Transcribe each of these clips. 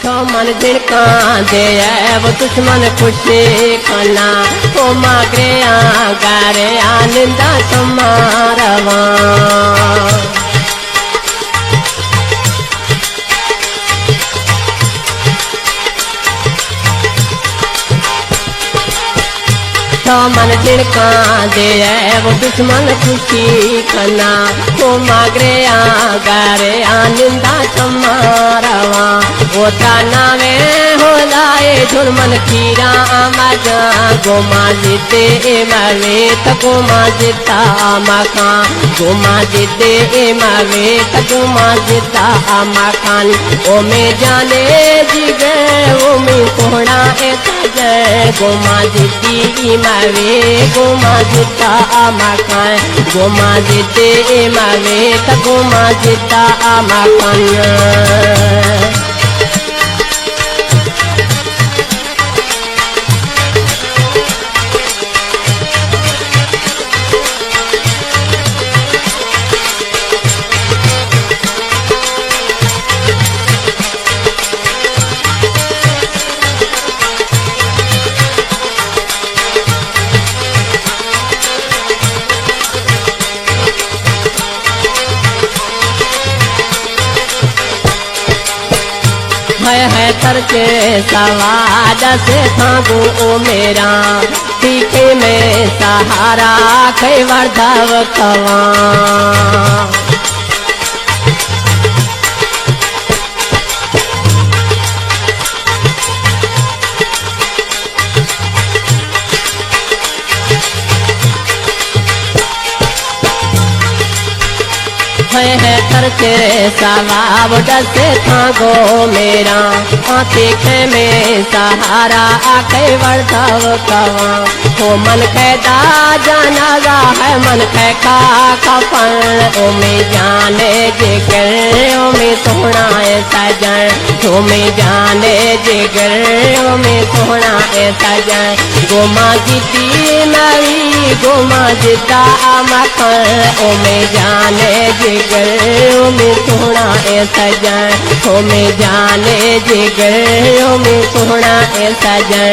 मन जिनका दे वो दुश्मन खुशी खाना ओ मागरे गारे आनंदा समारवा मन जिनका दे वो दुश्मन खुशी खाना ओ मागरे गारे आनंदा समारवा वो नावे हो लाए झुरमन खीरा मजा गोमा जिते मवे तगोमा जिता मकान गोमा जिते मवे तगोमा जिता मकान ओ में जाने जिगे ओ में कोहड़ा जय गोमा जिती मवे गोमा जिता मकान गोमा जिते मवे तगोमा जिता मकान है तरके सवाद से थागो ओ मेरा तीखे में सहारा खे वर्धव कवा है करके सवाब डसे थागो मेरा तीखे में सहारा आके वर्धव कवा हो मन कैदा जाना है मन कै का कपन ओ में जाने जिगर ओ में सोना सजन ओ में जाने जिगर ओ में सोना सजन गोमा जिती नवी गोमा जिता मखन ओ में जाने जिगर ओ में सोना सजन ओ में जाने जिगर ओ में सोना सजन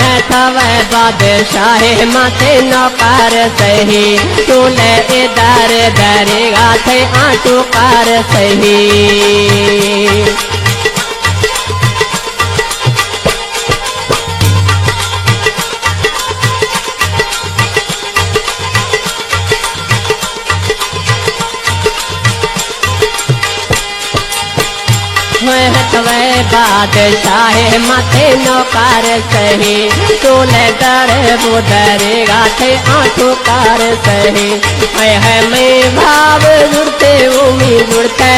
है तव बादशाह माथे नौकर सही तूने इधर दरेगा थे आटू कर सही बादशाह माथे नौकर सही तूने डरे वो डरेगा थे आंखों कार सही है मैं भाव जुड़ते उम्मीद जुड़ते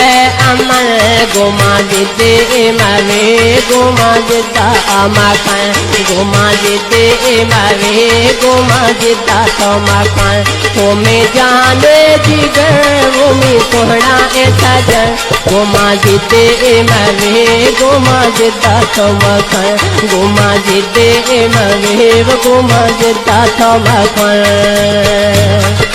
अमन गोमा जिदे मवे गोमा जिदा मकान गोमा जिदे मवे गोमा जिदा तो मकान वो में जाने जिगर वो में कोहड़ा सजन गोमा जिदे मवे गोमा जिदा तो मकान गोमा जिदे मवे गोमा जिदा तो मकान